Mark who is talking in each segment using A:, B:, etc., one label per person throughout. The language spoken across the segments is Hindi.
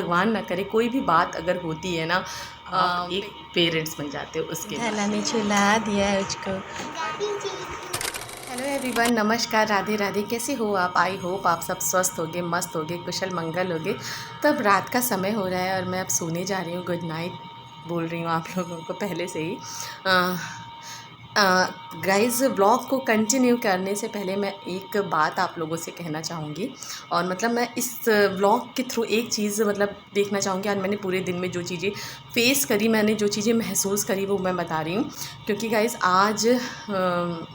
A: भगवान ना करे कोई भी बात अगर होती है ना, आप एक पेरेंट्स बन जाते हो उसके बाद।
B: ने चुला दिया उसको।
A: हेलो एवरीवन, नमस्कार, राधे राधे। कैसे हो आप? आई होप आप सब स्वस्थ होगे, मस्त होगे, कुशल मंगल होगे। तब रात का समय हो रहा है और मैं अब सोने जा रही हूँ। गुड नाइट बोल रही हूँ आप लोगों को पहले से ही। गाइज़, व्लॉग को कंटिन्यू करने से पहले मैं एक बात आप लोगों से कहना चाहूँगी। और मतलब मैं इस व्लॉग के थ्रू एक चीज़ मतलब देखना चाहूँगी। आज मैंने पूरे दिन में जो चीज़ें फेस करी, मैंने जो चीज़ें महसूस करी, वो मैं बता रही हूँ। क्योंकि गाइज़ आज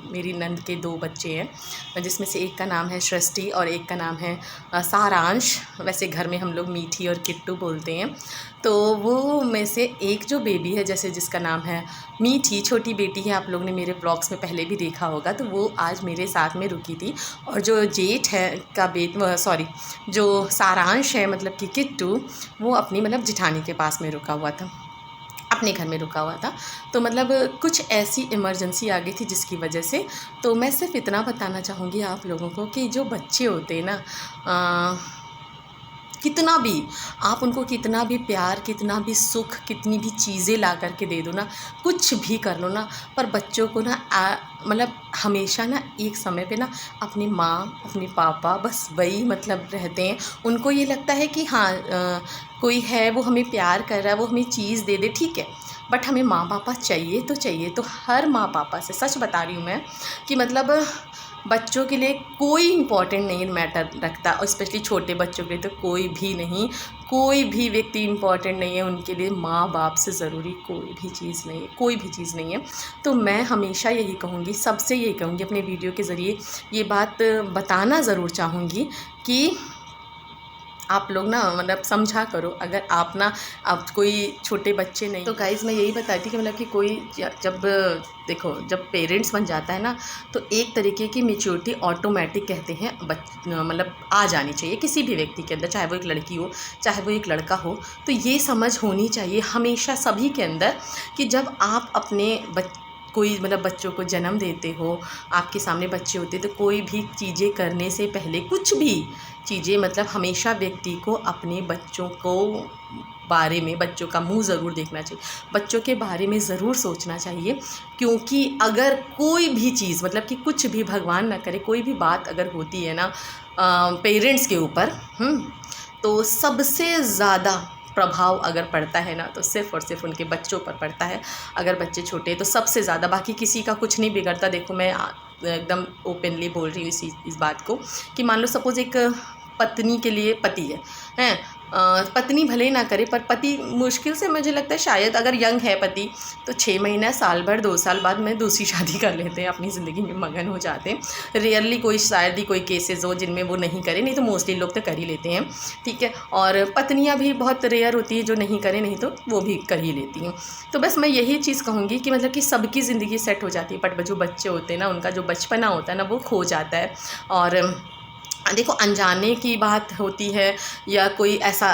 A: मेरी नंद के 2 बच्चे हैं, जिसमें से एक का नाम है सृष्टि और एक का नाम है सारांश। वैसे घर में हम लोग मीठी और किट्टू बोलते हैं। तो वो में से एक जो बेबी है, जैसे जिसका नाम है मीठी, छोटी बेटी है, आप लोगों ने मेरे ब्लॉग्स में पहले भी देखा होगा। तो वो आज मेरे साथ में रुकी थी। और जो जेठ है का जो सारांश है मतलब कि किट्टू, वो अपनी मतलब जिठानी के पास में रुका हुआ था, अपने घर में रुका हुआ था। तो मतलब कुछ ऐसी इमरजेंसी आ गई थी जिसकी वजह से। तो मैं सिर्फ इतना बताना चाहूँगी आप लोगों को कि जो बच्चे होते हैं ना, कितना भी आप उनको कितना भी प्यार, कितना भी सुख, कितनी भी चीज़ें ला कर के दे दो ना, कुछ भी कर लो ना, पर बच्चों को ना मतलब हमेशा ना एक समय पे ना अपनी माँ, अपने पापा, बस वही मतलब रहते हैं। उनको ये लगता है कि हाँ, कोई है वो हमें प्यार कर रहा है, वो हमें चीज़ दे दे, ठीक है, बट हमें माँ पापा चाहिए तो चाहिए। तो हर माँ पापा से सच बता रही हूँ मैं कि मतलब बच्चों के लिए कोई इम्पोर्टेंट नहीं मैटर रखता, और स्पेशली छोटे बच्चों के लिए तो कोई भी नहीं, कोई भी व्यक्ति इम्पॉर्टेंट नहीं है उनके लिए। माँ बाप से ज़रूरी कोई भी चीज़ नहीं है, कोई भी चीज़ नहीं है। तो मैं हमेशा यही कहूँगी, सबसे यही कहूँगी, अपने वीडियो के ज़रिए ये बात बताना ज़रूर चाहूँगी कि आप लोग ना मतलब समझा करो। अगर आप ना, आप कोई छोटे बच्चे नहीं, तो गाइज़ मैं यही बताती कि मतलब कि कोई जब देखो, जब पेरेंट्स बन जाता है ना, तो एक तरीके की मैच्योरिटी ऑटोमेटिक कहते हैं मतलब आ जानी चाहिए किसी भी व्यक्ति के अंदर, चाहे वो एक लड़की हो, चाहे वो एक लड़का हो। तो ये समझ होनी चाहिए हमेशा सभी के अंदर कि जब आप अपने कोई मतलब बच्चों को जन्म देते हो, आपके सामने बच्चे होते, तो कोई भी चीज़ें करने से पहले, कुछ भी चीज़ें मतलब हमेशा व्यक्ति को अपने बच्चों को बारे में, बच्चों का मुंह ज़रूर देखना चाहिए, बच्चों के बारे में ज़रूर सोचना चाहिए। क्योंकि अगर कोई भी चीज़ मतलब कि कुछ भी भगवान ना करे कोई भी बात अगर होती है ना पेरेंट्स के ऊपर, तो सबसे ज़्यादा प्रभाव अगर पड़ता है ना, तो सिर्फ़ और सिर्फ उनके बच्चों पर पड़ता है। अगर बच्चे छोटे हैं तो सबसे ज़्यादा, बाकी किसी का कुछ नहीं बिगड़ता। देखो, मैं एकदम ओपनली बोल रही हूँ इस बात को कि मान लो सपोज़ एक पत्नी के लिए पति है, पत्नी भले ही ना करे, पर पति मुश्किल से, मुझे लगता है शायद अगर यंग है पति, तो 6 महीना, साल भर, 2 साल बाद में दूसरी शादी कर लेते हैं, अपनी ज़िंदगी में मगन हो जाते हैं। रियरली कोई शायद ही कोई केसेस हो जिनमें वो नहीं करें, नहीं तो मोस्टली लोग तो कर ही लेते हैं, ठीक है। और पत्नियां भी बहुत रेयर होती है जो नहीं करें, नहीं तो वो भी कर ही लेती हैं। तो बस मैं यही चीज़ कहूँगी कि मतलब कि सबकी ज़िंदगी सेट हो जाती है, बट जो बच्चे होते हैं ना, उनका जो बचपना होता है ना, वो खो जाता है। और देखो, अनजाने की बात होती है या कोई ऐसा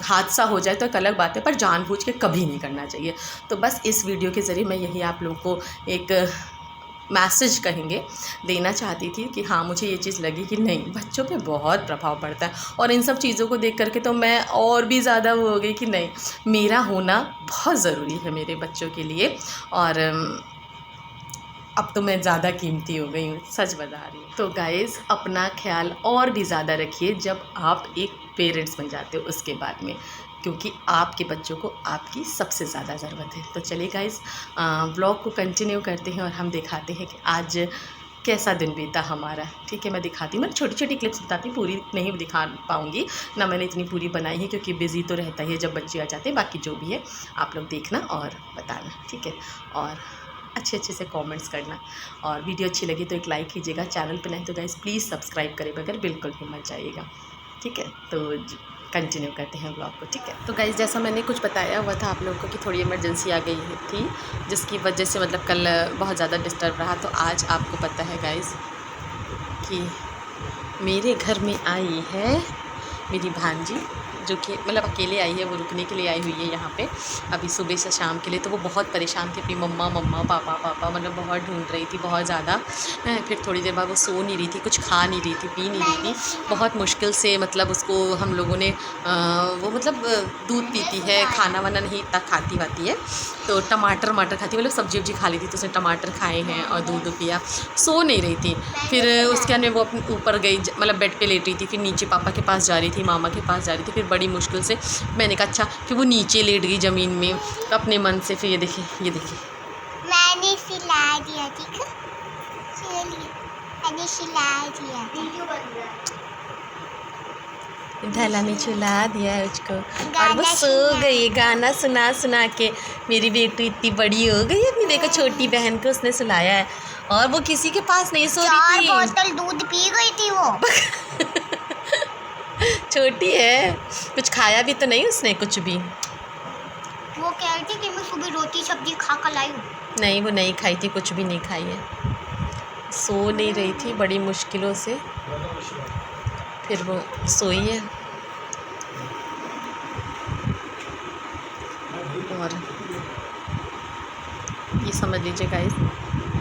A: हादसा हो जाए तो एक अलग बात है, पर जानबूझ के कभी नहीं करना चाहिए। तो बस इस वीडियो के ज़रिए मैं यही आप लोगों को एक मैसेज कहेंगे देना चाहती थी कि हाँ, मुझे ये चीज़ लगी कि नहीं, बच्चों पे बहुत प्रभाव पड़ता है। और इन सब चीज़ों को देख करके तो मैं और भी ज़्यादा वो हो गई कि नहीं, मेरा होना बहुत ज़रूरी है मेरे बच्चों के लिए। और अब तो मैं ज़्यादा कीमती हो गई हूँ, सच बता रही हूँ। तो गाइज़, अपना ख्याल और भी ज़्यादा रखिए जब आप एक पेरेंट्स बन जाते हो उसके बाद में, क्योंकि आपके बच्चों को आपकी सबसे ज़्यादा ज़रूरत है। तो चलिए गाइज़, व्लॉग को कंटिन्यू करते हैं और हम दिखाते हैं कि आज कैसा दिन बीता हमारा, ठीक है। मैं दिखाती हूँ, मैं छोटी छोटी क्लिप्स बताती हूँ, पूरी नहीं दिखा पाऊँगी ना, मैंने इतनी पूरी बनाई है क्योंकि बिज़ी तो रहता ही है जब बच्चे आ जाते हैं। बाकी जो भी है आप लोग देखना और बताना, ठीक है। और अच्छे से कमेंट्स करना, और वीडियो अच्छी लगी तो एक लाइक कीजिएगा। चैनल पे नहीं तो गाइस प्लीज़ सब्सक्राइब करें बगैर बिल्कुल भी मत जाइएगा, ठीक है। तो कंटिन्यू करते हैं ब्लॉग को, ठीक है। तो गाइस, जैसा मैंने कुछ बताया हुआ था आप लोगों को कि थोड़ी इमरजेंसी आ गई थी, जिसकी वजह से मतलब कल बहुत ज़्यादा डिस्टर्ब रहा। तो आज आपको पता है गाइस कि मेरे घर में आई है मेरी भांजी, जो कि मतलब अकेले आई है, वो रुकने के लिए आई हुई है यहाँ पे अभी सुबह से शाम के लिए। तो वो बहुत परेशान थी अपनी मम्मा मम्मा पापा पापा, मतलब बहुत ढूंढ रही थी बहुत ज़्यादा। फिर थोड़ी देर बाद वो सो नहीं रही थी, कुछ खा नहीं रही थी, पी नहीं रही थी, बहुत मुश्किल से मतलब उसको हम लोगों ने वो मतलब दूध पीती है, खाना वाना नहीं इतना खाती वाती है, तो टमाटर खाती, मतलब सब्जी वब्जी खा ली थी, तो उसने टमाटर खाए हैं और दूध पिया, सो नहीं रही थी। फिर उसके बाद में वो अपने ऊपर गई, मतलब बेड पे लेट रही थी, फिर नीचे पापा के पास जा रही थी, मामा के पास जा रही थी, फिर बड़ी मुश्किल से मैंने कहा अच्छा, फिर वो नीचे लेट गई ज़मीन में अपने मन से। फिर ये देखिए
B: मैंने सिला दिया, ठीक है, चलिए मैंने सिला दिया,
A: धला ने चुला दिया है उसको और वो सो गई गाना सुना सुना के। मेरी बेटी इतनी बड़ी हो गई अभी, देखो छोटी बहन को उसने सुलाया है और वो किसी के पास नहीं सो रही थी,
B: 4 बोतल दूध पी गई थी वो।
A: छोटी है, कुछ खाया भी तो नहीं उसने कुछ भी।
B: वो कह रही थी कि मैं सुबह रोटी सब्जी खा कर लाई हूँ।
A: नहीं, वो नहीं खाई थी, कुछ भी नहीं खाई है, सो नहीं रही थी बड़ी मुश्किलों से, फिर वो सोई है। और ये समझ लीजिए गाइस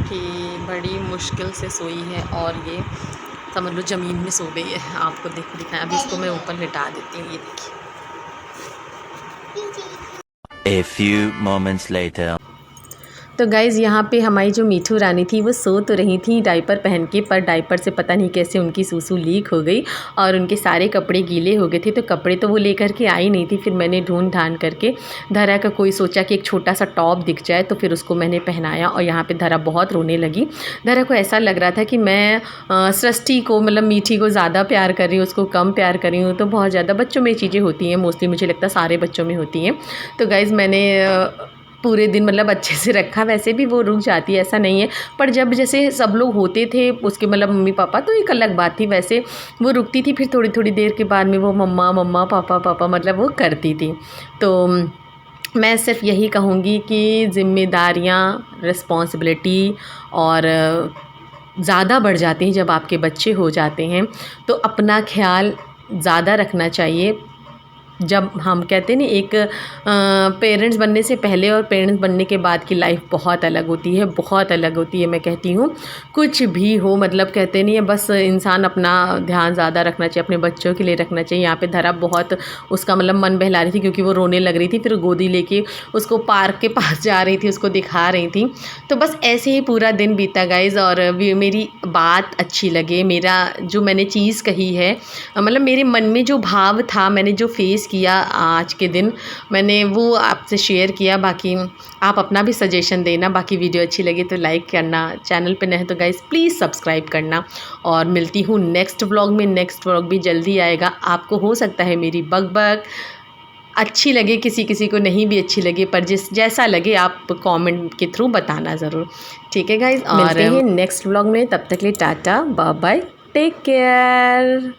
A: कि बड़ी मुश्किल से सोई है और ये समझ लो ज़मीन में सो गई है। आपको दिखाएं, अभी इसको मैं ऊपर लिटा देती हूँ, ये देखिए।
C: A few moments later.
A: तो गाइज़ यहाँ पे हमारी जो मीठू रानी थी वो सो तो रही थी डाइपर पहन के, पर डाइपर से पता नहीं कैसे उनकी सूसू लीक हो गई और उनके सारे कपड़े गीले हो गए थे। तो कपड़े तो वो लेकर के आई नहीं थी, फिर मैंने ढूंढ ढांड करके धरा का कोई सोचा कि एक छोटा सा टॉप दिख जाए, तो फिर उसको मैंने पहनाया और यहाँ पे धरा बहुत रोने लगी। धरा को ऐसा लग रहा था कि मैं सृष्टि को मतलब मीठी को ज़्यादा प्यार कर रही हूँ, उसको कम प्यार कर रही हूँ। तो बहुत ज़्यादा बच्चों में चीज़ें होती हैं, मोस्टली मुझे लगता है सारे बच्चों में होती हैं। तो गाइज़ मैंने पूरे दिन मतलब अच्छे से रखा, वैसे भी वो रुक जाती है ऐसा नहीं है, पर जब जैसे सब लोग होते थे उसके मतलब मम्मी पापा, तो एक अलग बात थी, वैसे वो रुकती थी, फिर थोड़ी थोड़ी देर के बाद में वो मम्मा मम्मा पापा पापा मतलब वो करती थी। तो मैं सिर्फ यही कहूँगी कि ज़िम्मेदारियाँ, रिस्पॉन्सिबिलिटी और ज़्यादा बढ़ जाती हैं जब आपके बच्चे हो जाते हैं, तो अपना ख्याल ज़्यादा रखना चाहिए। जब हम कहते हैं ना एक पेरेंट्स बनने से पहले और पेरेंट्स बनने के बाद की लाइफ बहुत अलग होती है, बहुत अलग होती है। मैं कहती हूँ कुछ भी हो, मतलब कहते नहीं है, बस इंसान अपना ध्यान ज़्यादा रखना चाहिए, अपने बच्चों के लिए रखना चाहिए। यहाँ पे धरा बहुत उसका मतलब मन बहला रही थी क्योंकि वो रोने लग रही थी, फिर गोदी लेके उसको पार्क के पास जा रही थी, उसको दिखा रही थी। तो बस ऐसे ही पूरा दिन बीता गाइज़। और मेरी बात अच्छी लगे, मेरा जो मैंने चीज़ कही है, मतलब मेरे मन में जो भाव था, मैंने जो फेस किया आज के दिन, मैंने वो आपसे शेयर किया। बाकी आप अपना भी सजेशन देना। बाकी वीडियो अच्छी लगी तो लाइक करना, चैनल पे नए हैं तो गाइस प्लीज़ सब्सक्राइब करना। और मिलती हूँ नेक्स्ट व्लॉग में। नेक्स्ट व्लॉग भी जल्दी आएगा। आपको हो सकता है मेरी बक अच्छी लगे, किसी किसी को नहीं भी अच्छी लगे, पर जैसा लगे आप कमेंट के थ्रू बताना ज़रूर, ठीक है गाइस। और मिलते हैं नेक्स्ट व्लॉग में, तब तक के लिए tata bye bye, take care.